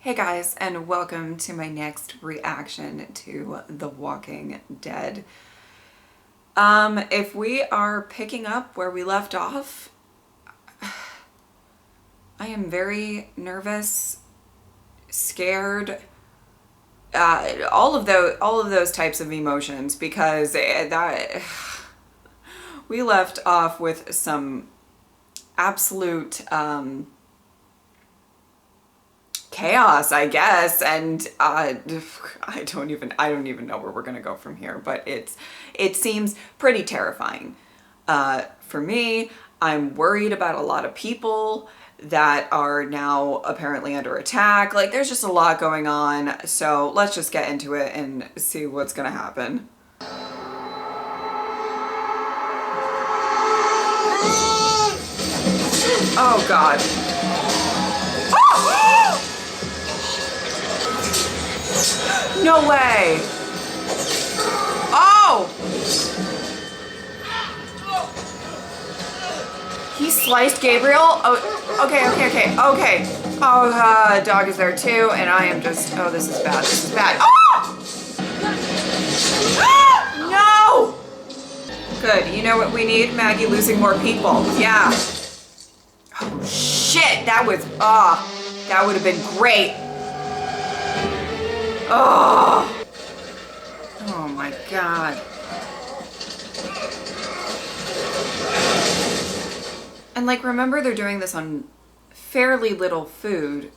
Hey guys, and welcome to my next reaction to The Walking Dead. If we are picking up where we left off, I am very nervous, scared, all of those types of emotions, because that we left off with some absolute chaos, I guess, and I don't even know where we're gonna go from here, but it seems pretty terrifying. For me, I'm worried about a lot of people that are now apparently under attack. Like, there's just a lot going on, so let's just get into it and see what's gonna happen. Oh God. No way! Oh! He sliced Gabriel? Oh, okay. Oh, dog is there too, and I am just, oh, this is bad. Oh! No! Good, you know what we need? Maggie losing more people. Yeah. Oh, shit, that would have been great. Oh my God. And like, remember, they're doing this on fairly little food.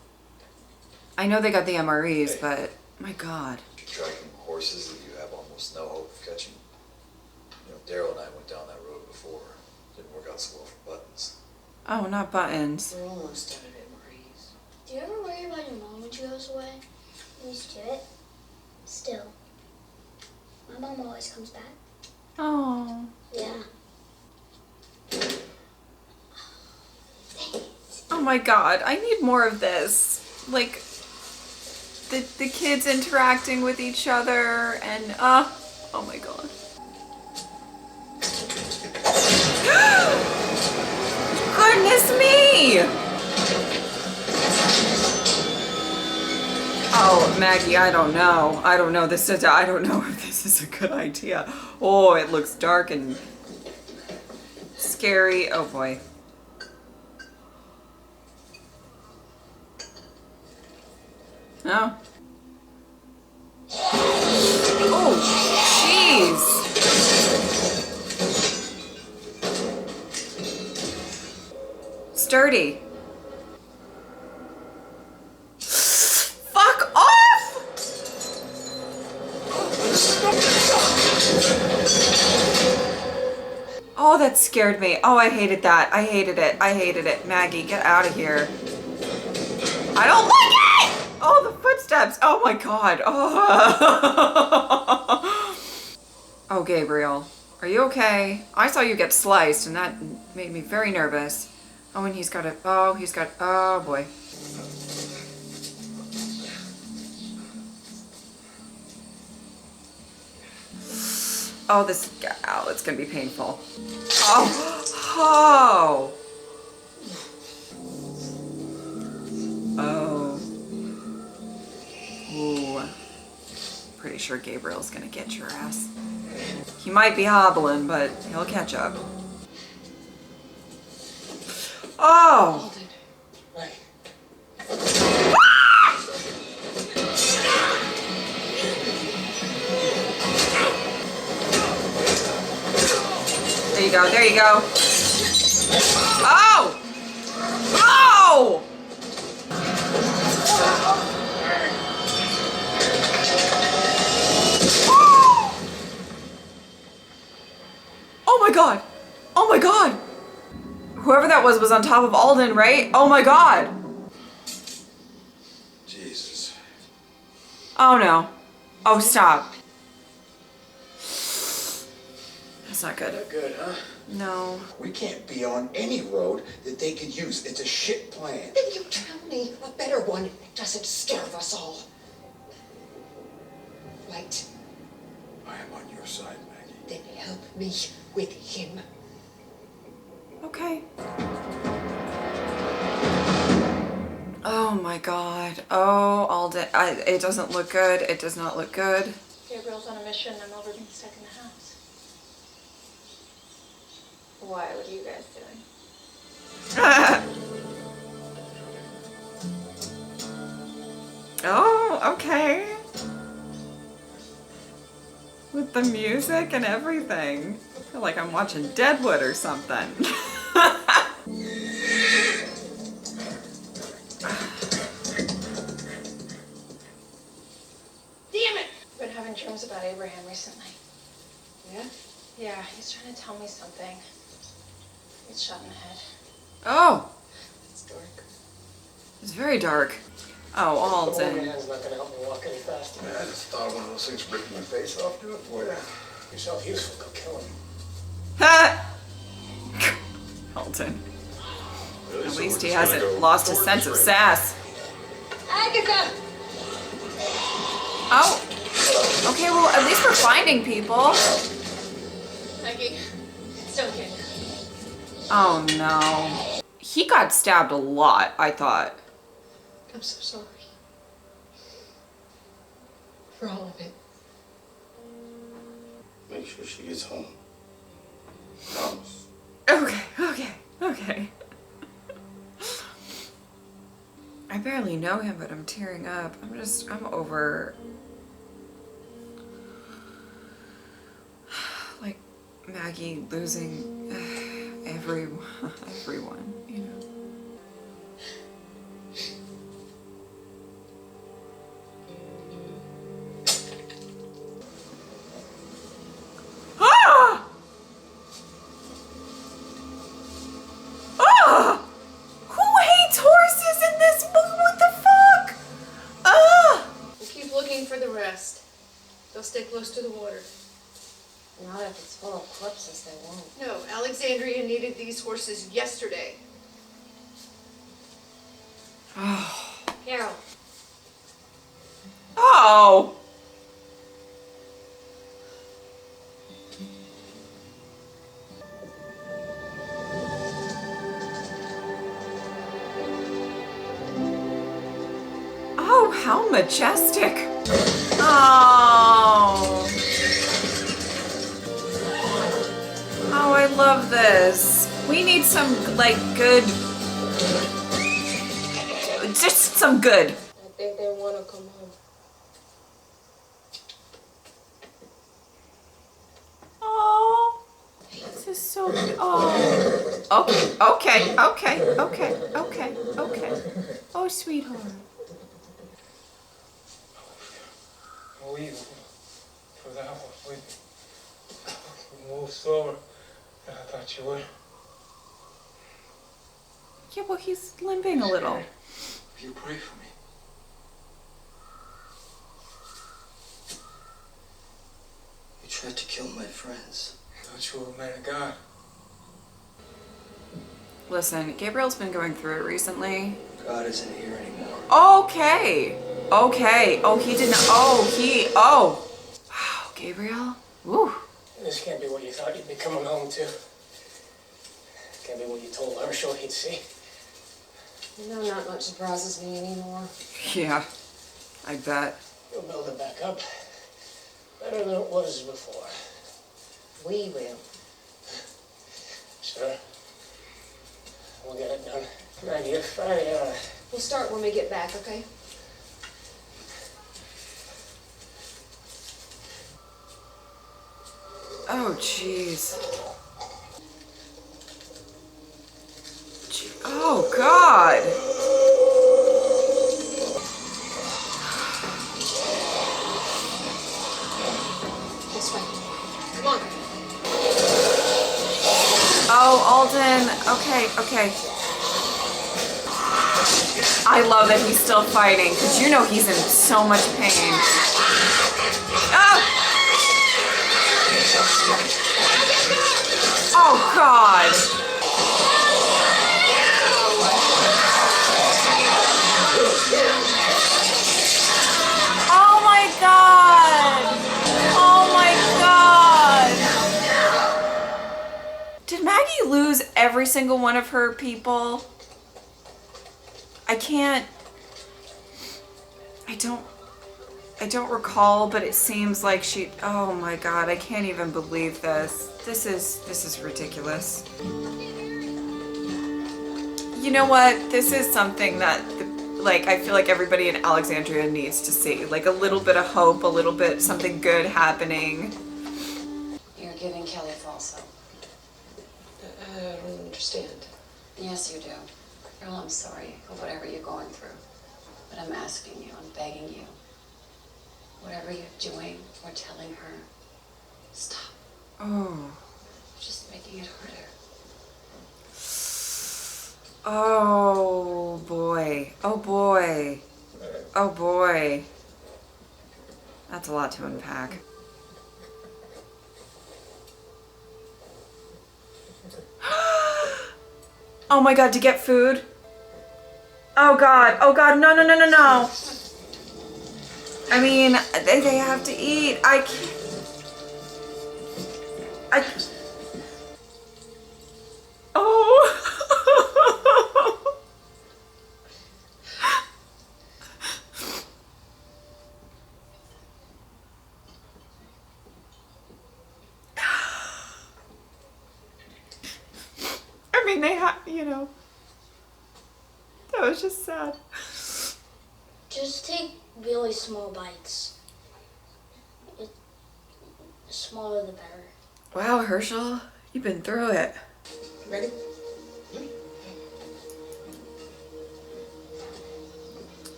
I know they got the MREs, but my God. Tracking horses that you have almost no hope of catching. You know, Daryl and I went down that road before. Didn't work out so well for Buttons. Oh, not Buttons. We're almost done at MREs. Do you ever worry about your mom when she goes away? Used to it. Still. My mom always comes back. Oh. Yeah. Oh my God, I need more of this. Like, the kids interacting with each other and, oh my God. Goodness me! Oh, Maggie, I don't know. I don't know if this is a good idea. Oh, it looks dark and scary. Oh boy. Oh. Oh, jeez. Sturdy. Fuck off! Oh, that scared me. Oh, I hated that. I hated it. Maggie, get out of here. I don't like it! Oh, the footsteps. Oh my God. Oh. Oh, Gabriel, are you okay? I saw you get sliced and that made me very nervous. Oh, and he's got, oh boy. Oh, it's gonna be painful. Oh. Ooh. Pretty sure Gabriel's gonna get your ass. He might be hobbling, but he'll catch up. Oh! Right. There you go. Oh! Oh! Oh my God! Oh my God! Whoever that was on top of Alden, right? Oh my God! Jesus. Oh no. Oh, stop. That's not good. Not good, huh? No. We can't be on any road that they could use. It's a shit plan. Then you tell me a better one that doesn't starve us all. Right? I am on your side, Maggie. Then help me with him. Okay. Oh my god. Oh, Alden. It doesn't look good. It does not look good. Gabriel's on a mission. I'm over being stuck in the house. Why? What are you guys doing? Oh, okay. With the music and everything. I feel like I'm watching Deadwood or something. Damn it! I've been having dreams about Abraham recently. Yeah? Yeah, he's trying to tell me something. He's shot in the head. Oh, It's dark. it's very dark. Oh, Alden. Man's not gonna help me walk any faster. I just thought one of those things ripping my face off, do it for you. Yourself useful, go kill him. Ha! Alden. At least he hasn't lost his sense of sass. Agatha! Oh. Okay, well, at least we're finding people. Maggie, it's okay. Oh no. He got stabbed a lot, I thought. I'm so sorry. For all of it. Make sure she gets home. Promise. Okay. I barely know him, but I'm tearing up. I'm over, like, Maggie losing everyone, you know. Ah! Ah! Who hates horses in this movie? What the fuck? Ah! We'll keep looking for the rest. They'll stay close to the water. Not if it's full of corpses, they won't. No, Alexandria needed these horses yesterday. Carol. Oh! Oh, how majestic. Oh. Oh, I love this. We need some, like, good... Just some good. I think they want to come home. Oh, this is so. Oh, okay. Oh, sweetheart. We, for that one, we moved slower than I thought you would. Yeah, well, he's limping a little. Will you pray for me? You tried to kill my friends. I thought you were a man of God. Listen, Gabriel's been going through it recently. God isn't here anymore. Okay. Oh, he didn't. Oh. Wow, Gabriel. Woo. This can't be what you thought you'd be coming home to. Can't be what you told Herschel he'd see. You know, not much surprises me anymore. Yeah, I bet. You'll build it back up. Better than it was before. We will. Sure. We'll get it done. Maggie, if We'll start when we get back, okay? Oh, jeez. Oh, God. This way. Come on. Oh, Alden. Okay. I love that he's still fighting, because you know he's in so much pain. Ah! Oh, God. Oh, my God. Oh, my God. Did Maggie lose every single one of her people? I can't. don't recall, but it seems like she, oh my God, I can't even believe this. This is ridiculous. You know what? This is something that, like, I feel like everybody in Alexandria needs to see. Like a little bit of hope, a little bit something good happening. You're giving Kelly false hope. I don't understand. Yes, you do. Girl, I'm sorry for whatever you're going through. But I'm asking you, I'm begging you. Whatever you're doing or telling her, stop. Oh. You're just making it harder. Oh boy. Oh boy. Oh boy. That's a lot to unpack. Oh my God, to get food? Oh God, no, no, no, no, no. I mean, they have to eat. I can't. Oh. I mean, they have, you know, that was just sad. Just take really small bites. The smaller the better. Wow, Herschel, you've been through it. Ready?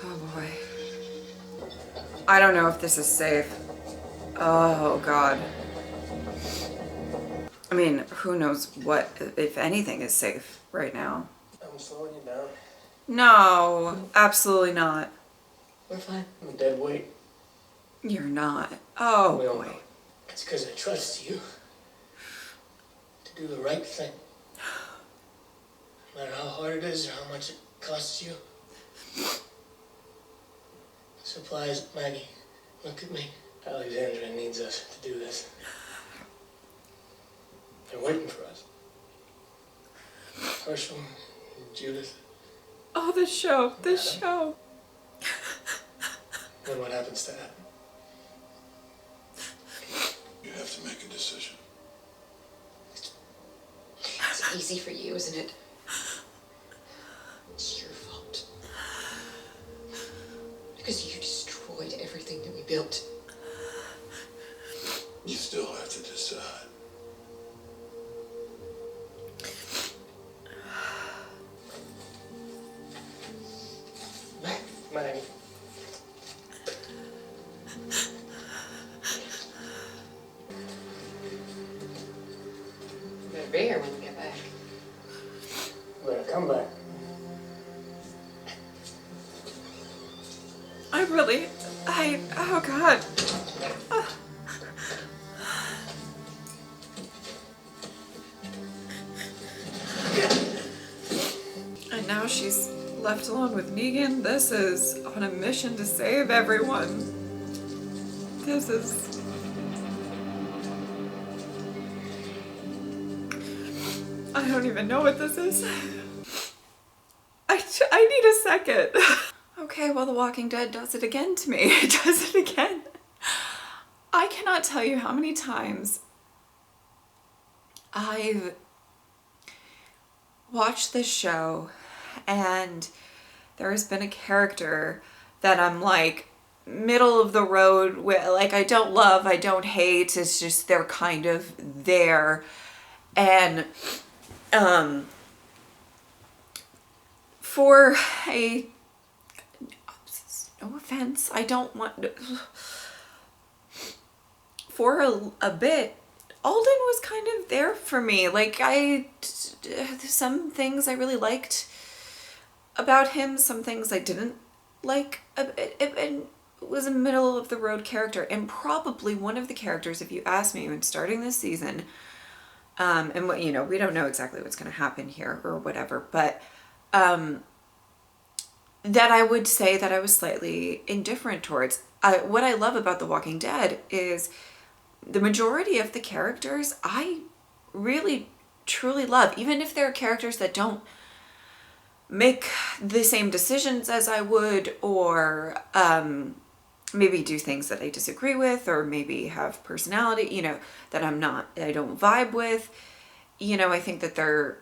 Oh boy. I don't know if this is safe. Oh God. I mean, who knows what, if anything, is safe right now. I'm slowing you down. No, absolutely not. We're fine. I'm a dead weight. You're not. Oh We all boy. know. It's because I trust you to do the right thing. No matter how hard it is or how much it costs you. Supplies, Maggie, look at me. Alexandria needs us to do this. They're waiting for us. Herschel, Judith, Oh, this show, this show. then what happens to Adam? You have to make a decision. It's easy for you, isn't it? It's your fault. Because you destroyed everything that we built. You still have to decide. Maggie. You better be here when we get back. Better come back. Oh God. And now she's left alone with Negan. This is on a mission to save everyone. This is... I don't even know what this is. I need a second. Okay, well, The Walking Dead does it again to me. It does it again. I cannot tell you how many times I've watched this show and there has been a character that I'm like middle of the road with, like I don't love, I don't hate, it's just they're kind of there. And for a, no offense, I don't want to, for a bit, Alden was kind of there for me. Like some things I really liked about him, some things I didn't like. It was a middle of the road character, and probably one of the characters, if you ask me, when starting this season, and what, you know, we don't know exactly what's going to happen here or whatever, but that I would say that I was slightly indifferent towards. What I love about The Walking Dead is the majority of the characters I really truly love, even if there are characters that don't make the same decisions as I would, or maybe do things that I disagree with, or maybe have personality, you know, that I don't vibe with. You know, I think that they're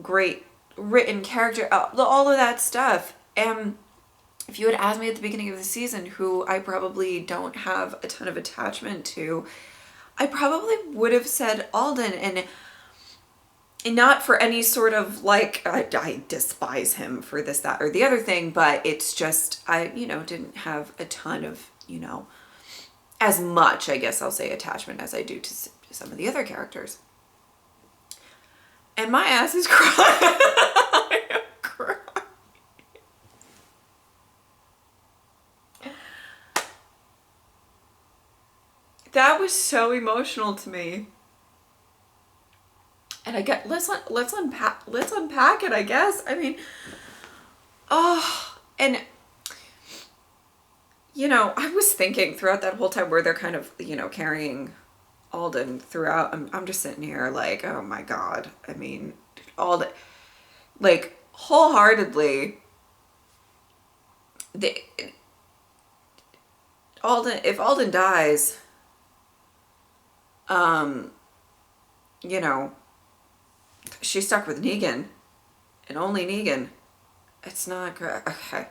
great written character, all of that stuff. And if you had asked me at the beginning of the season who I probably don't have a ton of attachment to, I probably would have said Alden, and not for any sort of like, I despise him for this, that, or the other thing, but it's just, I, you know, didn't have a ton of, you know, as much, I guess I'll say, attachment as I do to some of the other characters. And my ass is crying. I am crying. That was so emotional to me. And I get, let's unpack it, I guess. I mean, oh, and you know, I was thinking throughout that whole time where they're kind of, you know, carrying Alden throughout, I'm just sitting here like, oh my God. I mean, Alden, like, wholeheartedly, if Alden dies, you know, she's stuck with Negan, and only Negan. It's not good. Okay.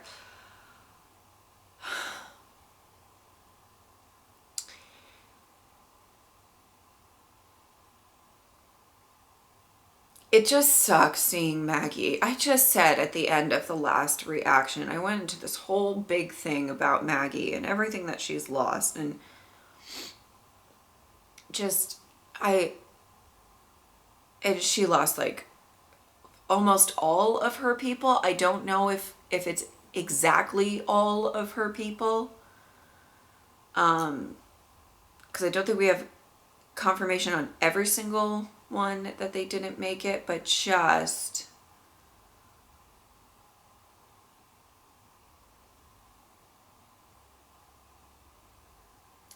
It just sucks seeing Maggie. I just said at the end of the last reaction, I went into this whole big thing about Maggie and everything that she's lost, and just, and she lost like almost all of her people. I don't know if it's exactly all of her people. Because I don't think we have confirmation on every single one that they didn't make it, but just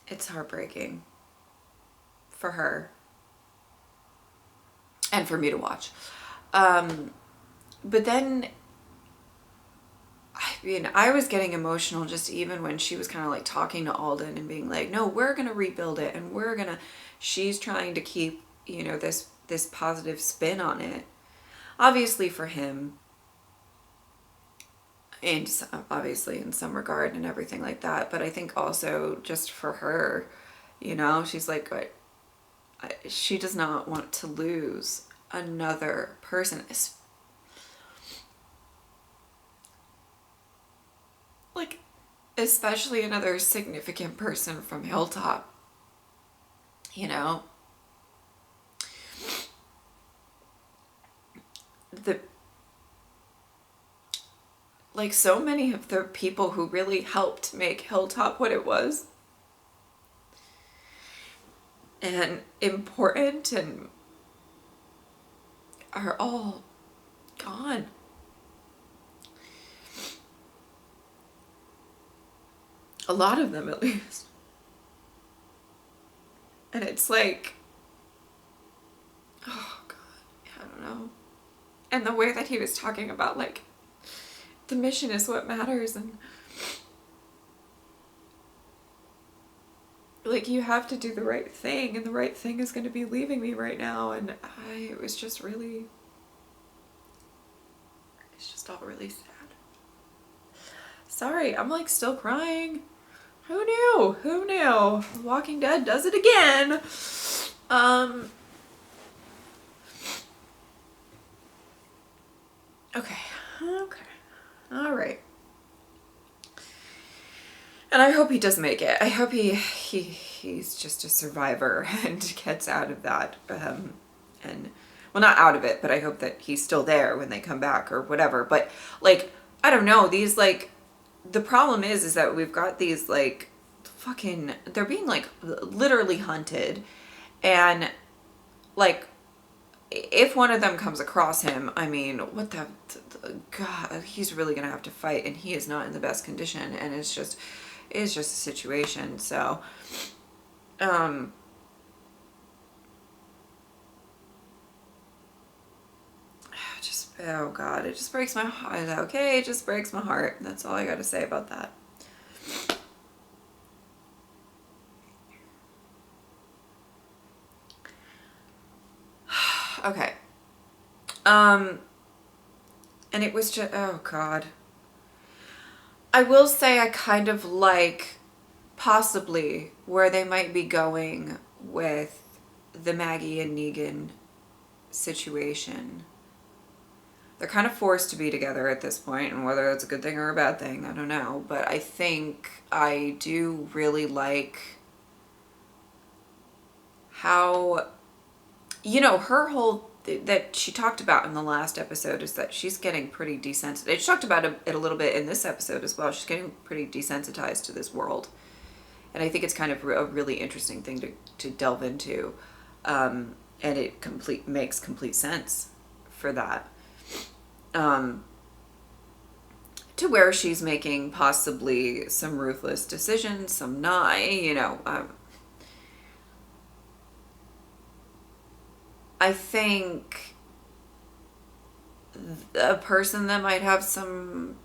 it's heartbreaking for her and for me to watch. But then, I mean, I was getting emotional just even when she was kind of like talking to Alden and being like, no, we're going to rebuild it, and she's trying to keep, you know, this positive spin on it. Obviously for him, and obviously in some regard and everything like that, but I think also just for her, you know, she's like, she does not want to lose another person. Like, especially another significant person from Hilltop, you know? Like, so many of the people who really helped make Hilltop what it was and important and are all gone. A lot of them, at least. And it's like, oh God, I don't know. And the way that he was talking about, like, the mission is what matters, and like, you have to do the right thing, and the right thing is going to be leaving me right now. And it was just really, it's just all really sad. Sorry, I'm like still crying. Who knew? Who knew? Walking Dead does it again. Okay. All right. And I hope he does make it. I hope he's just a survivor and gets out of that. And well, not out of it, but I hope that he's still there when they come back or whatever. But like, I don't know, these, like, the problem is that we've got these, like, fucking, they're being, like, literally hunted. And, like, if one of them comes across him, I mean, what the God, he's really gonna have to fight, and he is not in the best condition, and it's just a situation. So, just oh God, it just breaks my heart. Okay, it just breaks my heart. That's all I got to say about that. Okay. And it was just, oh God. I will say I kind of like possibly where they might be going with the Maggie and Negan situation. They're kind of forced to be together at this point, and whether that's a good thing or a bad thing, I don't know. But I think I do really like how, you know, her whole that she talked about in the last episode is that she's getting pretty desensitized. She talked about it a little bit in this episode as well. She's getting pretty desensitized to this world. And I think it's kind of a really interesting thing to delve into. And it makes complete sense for that. To where she's making possibly some ruthless decisions, some not, you know. I think a person that might have some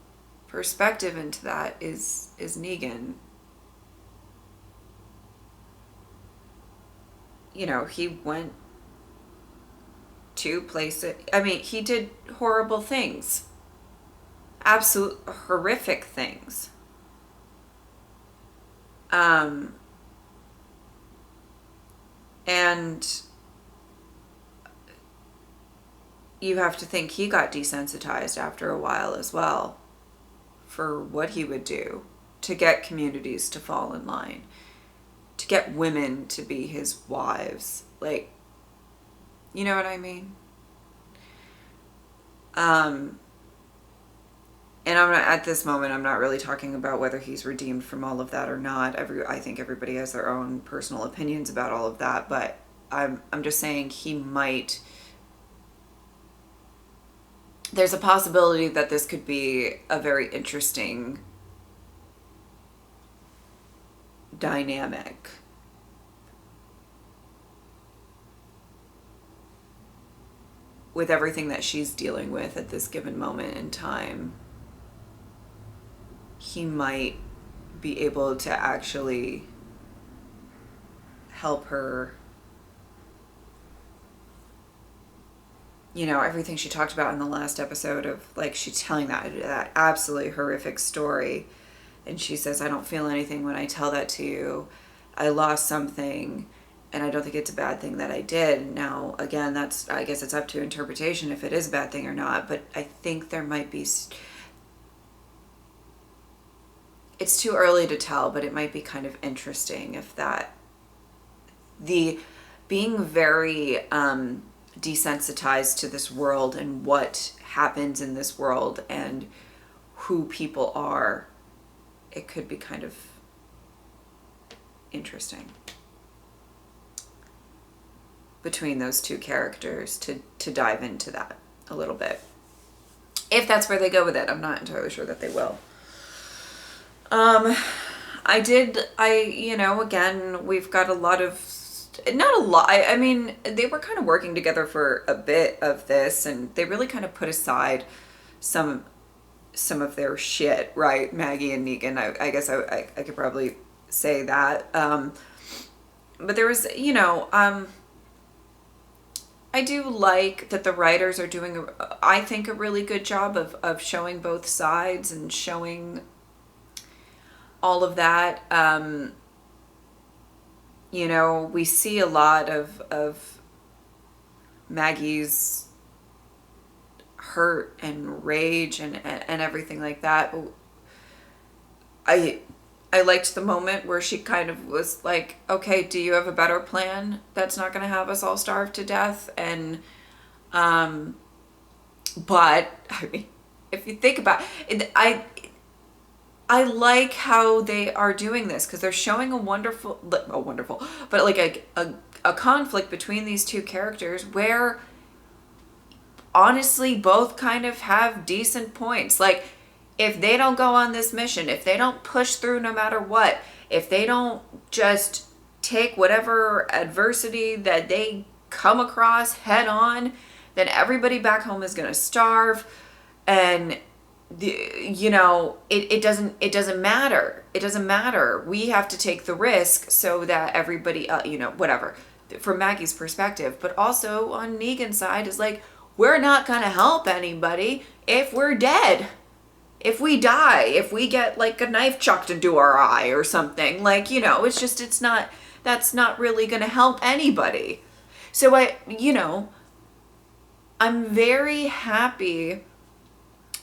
perspective into that is Negan. You know, he went to places. I mean, he did horrible things. Absolute horrific things. And you have to think he got desensitized after a while as well for what he would do to get communities to fall in line, to get women to be his wives. Like, you know what I mean? And I'm not, at this moment, I'm not really talking about whether he's redeemed from all of that or not. I think everybody has their own personal opinions about all of that, but I'm just saying he might. There's a possibility that this could be a very interesting dynamic. With everything that she's dealing with at this given moment in time, he might be able to actually help her. You know, everything she talked about in the last episode of, like, she's telling that absolutely horrific story. And she says, I don't feel anything when I tell that to you. I lost something, and I don't think it's a bad thing that I did. Now, again, I guess it's up to interpretation if it is a bad thing or not. But I think there might be, it's too early to tell, but it might be kind of interesting if that, the being very, desensitized to this world and what happens in this world and who people are, it could be kind of interesting between those two characters to dive into that a little bit. If that's where they go with it, I'm not entirely sure that they will. Again, we've got a lot of, not a lot, I mean, they were kind of working together for a bit of this, and they really kind of put aside some of their shit, right? Maggie and Negan, I guess I could probably say that. But there was, I do like that the writers are doing, I think, a really good job of showing both sides and showing all of that. We see a lot of Maggie's hurt and rage and everything like that. I liked the moment where she kind of was like, okay, do you have a better plan that's not going to have us all starve to death? And, but I mean, if you think about it, I like how they are doing this because they're showing a wonderful, but like a conflict between these two characters where honestly both kind of have decent points. Like, if they don't go on this mission, if they don't push through no matter what, if they don't just take whatever adversity that they come across head on, then everybody back home is going to starve. And it doesn't matter. It doesn't matter. We have to take the risk so that everybody, whatever, from Maggie's perspective, but also on Negan's side is like, we're not going to help anybody if we're dead. If we die, if we get like a knife chucked into our eye or something, like, that's not really going to help anybody. So I'm very happy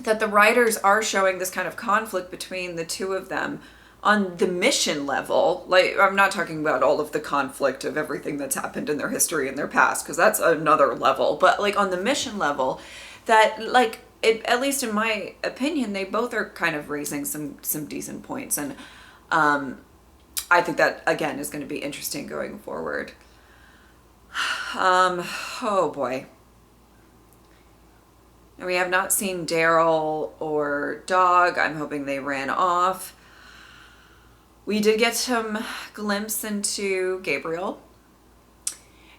that the writers are showing this kind of conflict between the two of them on the mission level. Like, I'm not talking about all of the conflict of everything that's happened in their history and their past, because that's another level. But like on the mission level, that like, at least in my opinion, they both are kind of raising some decent points. And I think that, again, is going to be interesting going forward. Oh boy. And we have not seen Daryl or Dog. I'm hoping they ran off. We did get some glimpse into Gabriel.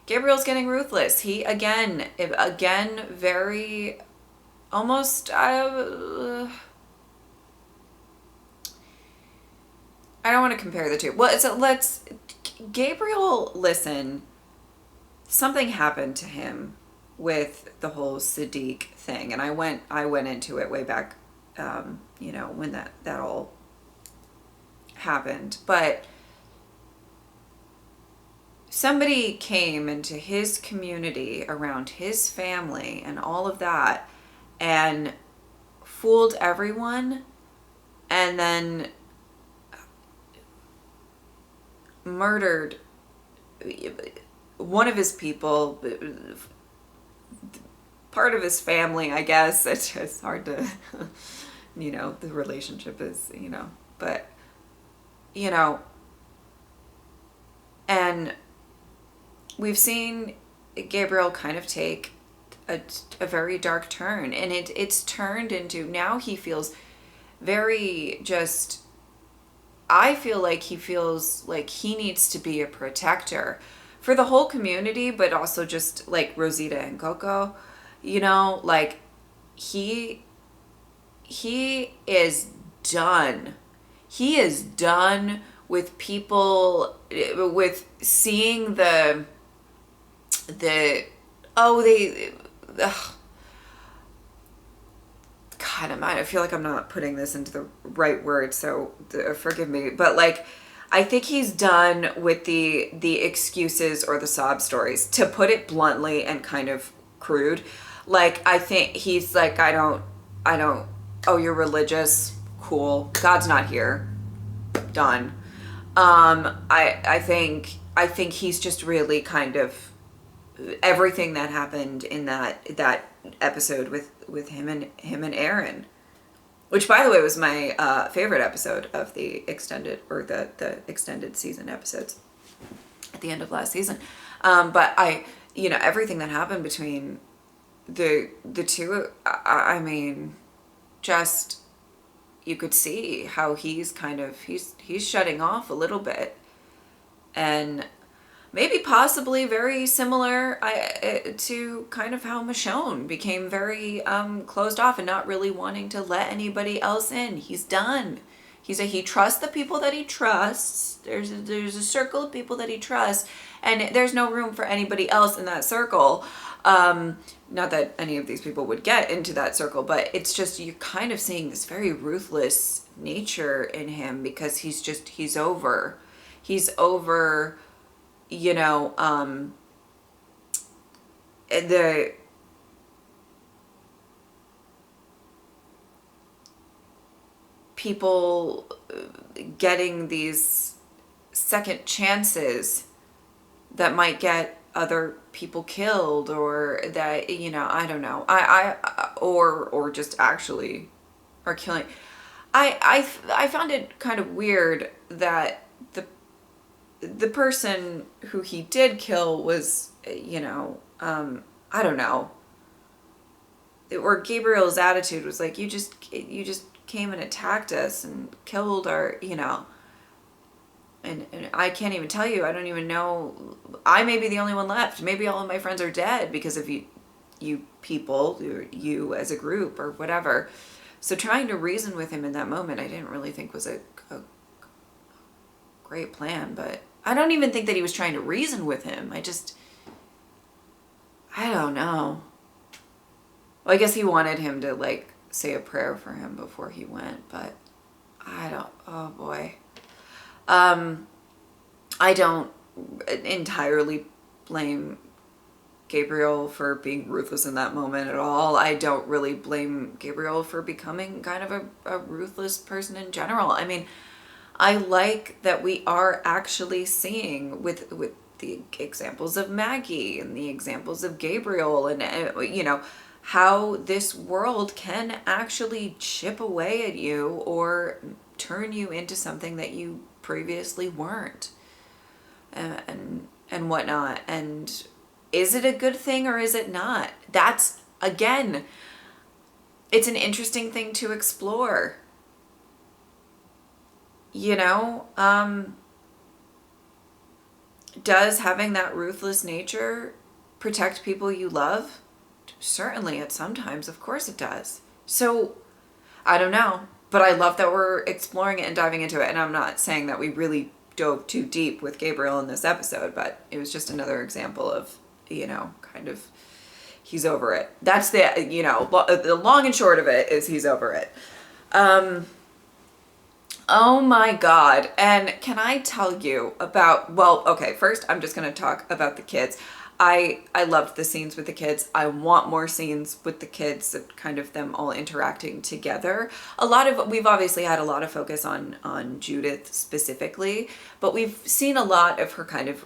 Gabriel's getting ruthless. He, again, very, almost, I don't want to compare the two. Well, Gabriel, listen, something happened to him with the whole Siddiq thing, and I went into it way back, when that all happened. But somebody came into his community around his family and all of that and fooled everyone, and then murdered one of his people, part of his family, I guess. It's just hard to, the relationship is, but, and we've seen Gabriel kind of take a very dark turn, and it's turned into, now he feels very just, I feel like he feels like he needs to be a protector for the whole community, but also just like Rosita and Coco, like he is done. He is done with people, with seeing God, I feel like I'm not putting this into the right words, so forgive me. But like, I think he's done with the excuses or the sob stories, to put it bluntly and kind of crude. Like, I think he's like, I don't, oh, you're religious? Cool. God's not here. Done. I think he's just really kind of, everything that happened in that episode with him and Aaron, which, by the way, was my favorite episode of the extended, or the extended season episodes at the end of last season. But everything that happened between the two, I mean, just, you could see how he's kind of, he's shutting off a little bit, and maybe possibly very similar to kind of how Michonne became very closed off and not really wanting to let anybody else in. He's done. He trusts the people that he trusts. There's a circle of people that he trusts, and there's no room for anybody else in that circle. Not that any of these people would get into that circle, but it's just, you're kind of seeing this very ruthless nature in him, because he's over. The people getting these second chances that might get other people killed, or that, I don't know, or just actually are killing. I found it kind of weird that the person who he did kill was, I don't know, or Gabriel's attitude was like, you just came and attacked us and killed our, and I can't even tell you, I don't even know, I may be the only one left, maybe all of my friends are dead because of you, you people, or you as a group or whatever. So trying to reason with him in that moment, I didn't really think was a great plan, but I don't even think that he was trying to reason with him. I don't know. Well, I guess he wanted him to like say a prayer for him before he went, but oh boy. I don't entirely blame Gabriel for being ruthless in that moment at all. I don't really blame Gabriel for becoming kind of a ruthless person in general. I mean, I like that we are actually seeing with the examples of Maggie and the examples of Gabriel and, you know, how this world can actually chip away at you or turn you into something that you previously weren't, and whatnot. And is it a good thing or is it not? That's, again, it's an interesting thing to explore. You know, does having that ruthless nature protect people you love? Certainly at some times, of course it does. So, I don't know. But I love that we're exploring it and diving into it. And I'm not saying that we really dove too deep with Gabriel in this episode, but it was just another example of, you know, kind of, he's over it. That's the, you know, the long and short of it is he's over it. Oh my God. And can I tell you about, well, okay, first I'm just going to talk about the kids. I loved the scenes with the kids. I want more scenes with the kids, kind of them all interacting together. We've obviously had a lot of focus on Judith specifically, but we've seen a lot of her kind of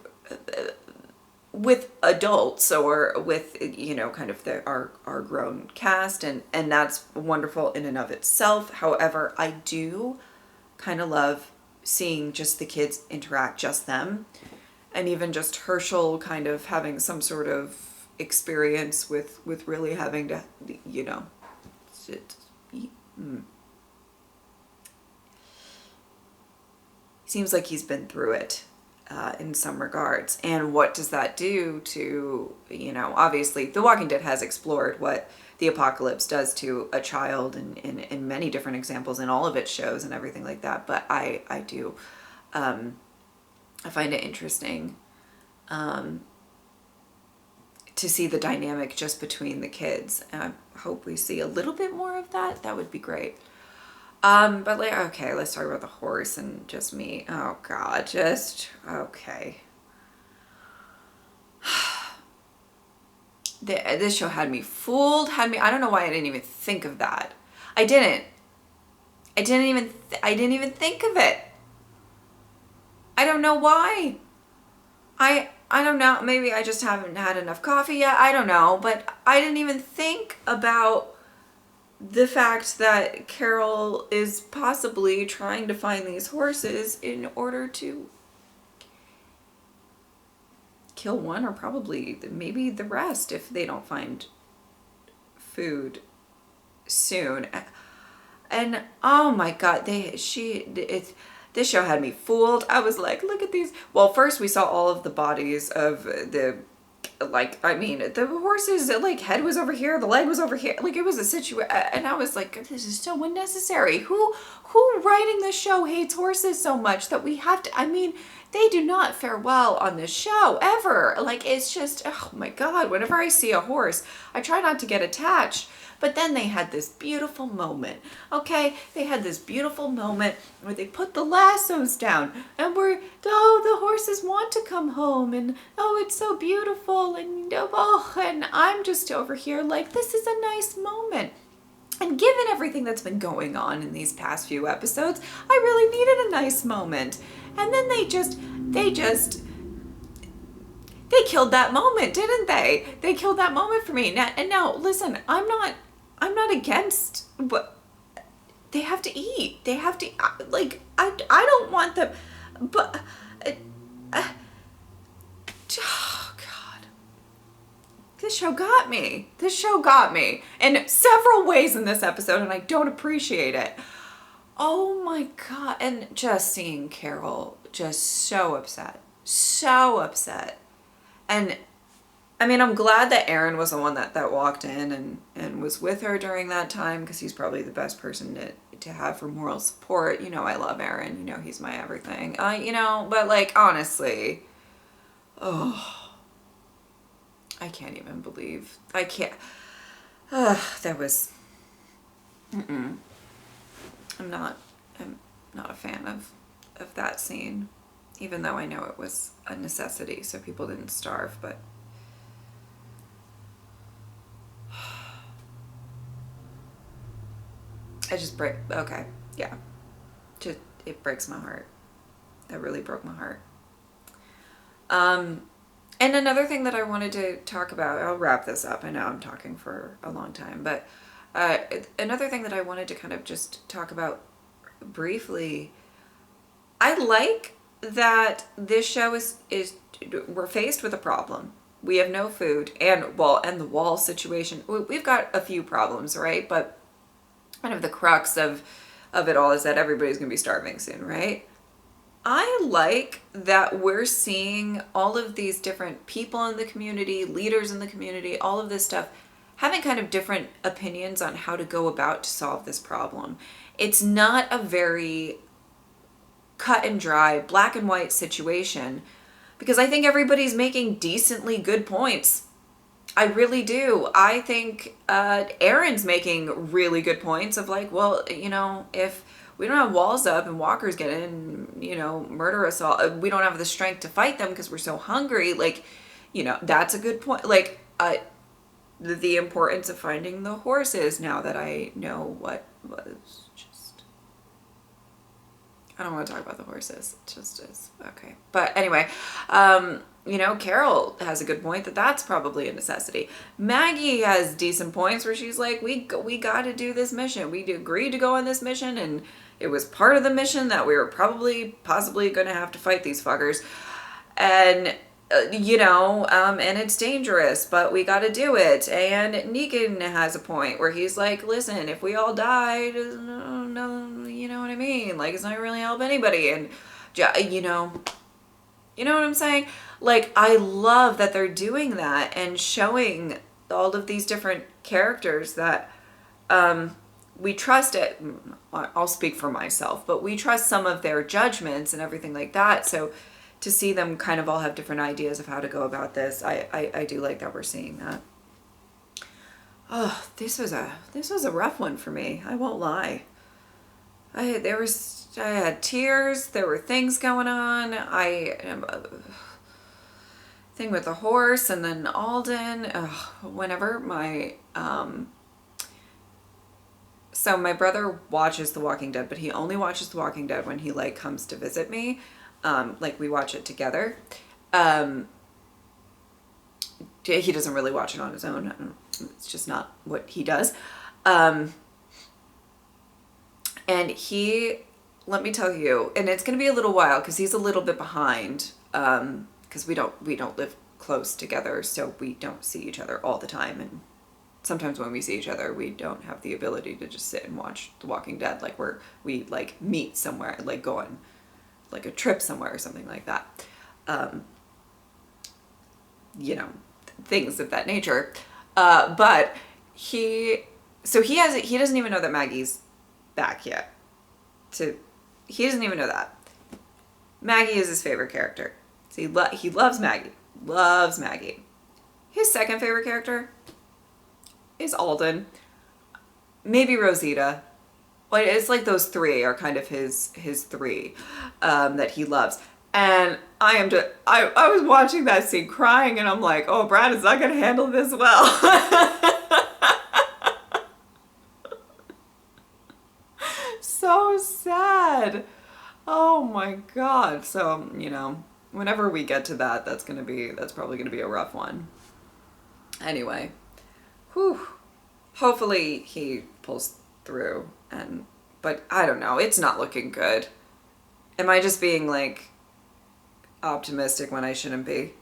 with adults or with, you know, kind of our grown cast, and that's wonderful in and of itself. However, I do kind of love seeing just the kids interact, just them. And even just Herschel kind of having some sort of experience with really having to, you know, seems like he's been through it in some regards. And what does that do to, you know, obviously The Walking Dead has explored what the apocalypse does to a child in many different examples in all of its shows and everything like that. But I do, I find it interesting to see the dynamic just between the kids. And I hope we see a little bit more of that. That would be great. But like, okay, let's talk about the horse and just me. Oh God, just, okay. This show had me fooled, I don't know why I didn't even think of that. I didn't even think of it. I don't know why. I don't know, maybe I just haven't had enough coffee yet, I don't know, but I didn't even think about the fact that Carol is possibly trying to find these horses in order to kill one, or probably maybe the rest if they don't find food soon. And oh my God, this show had me fooled. I was like, look at these. Well, first we saw all of the bodies of the horses, like, head was over here, the leg was over here. Like, it was a situation, and I was like, this is so unnecessary. Who writing this show hates horses so much that we have to, they do not fare well on this show, ever. Like, it's just, oh my God, whenever I see a horse, I try not to get attached. But then they had this beautiful moment, okay? They had this beautiful moment where they put the lassos down and the horses want to come home, and it's so beautiful, and and I'm just over here like, this is a nice moment. And given everything that's been going on in these past few episodes, I really needed a nice moment. And then they killed that moment, didn't they? They killed that moment for me. And now, listen, I'm not against, but they have to eat. They have to, like, I don't want them, but, oh God. This show got me. In several ways in this episode, and I don't appreciate it. Oh my God. And just seeing Carol just so upset. And I mean, I'm glad that Aaron was the one that walked in and was with her during that time, because he's probably the best person to have for moral support. You know, I love Aaron. You know, he's my everything. You know, but like, honestly, oh, I can't even believe. I can't. That was. I'm not a fan of that scene, even though I know it was a necessity so people didn't starve, but. Okay, yeah. It breaks my heart. That really broke my heart. And another thing that I wanted to talk about, I'll wrap this up. I know I'm talking for a long time, but another thing that I wanted to kind of just talk about briefly, I like that this show is we're faced with a problem. We have no food, and the wall situation. We've got a few problems, right? But kind of the crux of it all is that everybody's going to be starving soon, right? I like that we're seeing all of these different people in the community, leaders in the community, all of this stuff, having kind of different opinions on how to go about to solve this problem. It's not a very cut and dry, black and white situation, because I think everybody's making decently good points. I really do. I think Aaron's making really good points of like, well, you know, if we don't have walls up and walkers get in, you know, murder us all, we don't have the strength to fight them because we're so hungry. Like, you know, that's a good point. Like, the importance of finding the horses, now that I know what was just... I don't want to talk about the horses. It just is. Okay. But anyway, you know, Carol has a good point that that's probably a necessity. Maggie has decent points where she's like, we got to do this mission. We agreed to go on this mission, and it was part of the mission that we were possibly going to have to fight these fuckers. And, you know, and it's dangerous, but we got to do it. And Negan has a point where he's like, listen, if we all died, no, you know what I mean? Like, it's not really help anybody. And, you know what I'm saying? Like, I love that they're doing that and showing all of these different characters that we trust it. I'll speak for myself, but we trust some of their judgments and everything like that. So to see them kind of all have different ideas of how to go about this, I do like that we're seeing that. Oh, this was a rough one for me. I won't lie. I had tears. There were things going on. Thing with the horse, and then Alden. Whenever so my brother watches The Walking Dead, but he only watches The Walking Dead when he like comes to visit me. Like we watch it together. He doesn't really watch it on his own. It's just not what he does. And let me tell you, and it's going to be a little while because he's a little bit behind, because we don't live close together, so we don't see each other all the time. And sometimes when we see each other, we don't have the ability to just sit and watch The Walking Dead. Like we like meet somewhere, like go on like a trip somewhere or something like that. You know, things of that nature. But he doesn't even know that Maggie's back yet. He doesn't even know that. Maggie is his favorite character. So he loves Maggie. Loves Maggie. His second favorite character is Alden. Maybe Rosita. But it's like those three are kind of his three that he loves. And I was watching that scene crying, and I'm like, oh, Brad is not going to handle this well. So sad. Oh my God. So, you know, whenever we get to that, that's probably going to be a rough one. Anyway, whew. Hopefully he pulls through, but I don't know. It's not looking good. Am I just being like optimistic when I shouldn't be?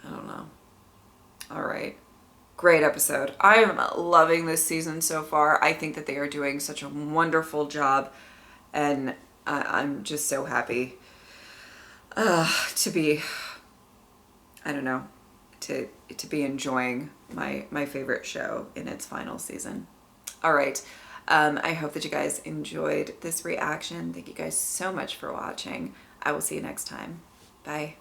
I don't know. All right. Great episode. I am loving this season so far. I think that they are doing such a wonderful job, and I'm just so happy to be, I don't know, to be enjoying my favorite show in its final season. All right. I hope that you guys enjoyed this reaction. Thank you guys so much for watching. I will see you next time. Bye.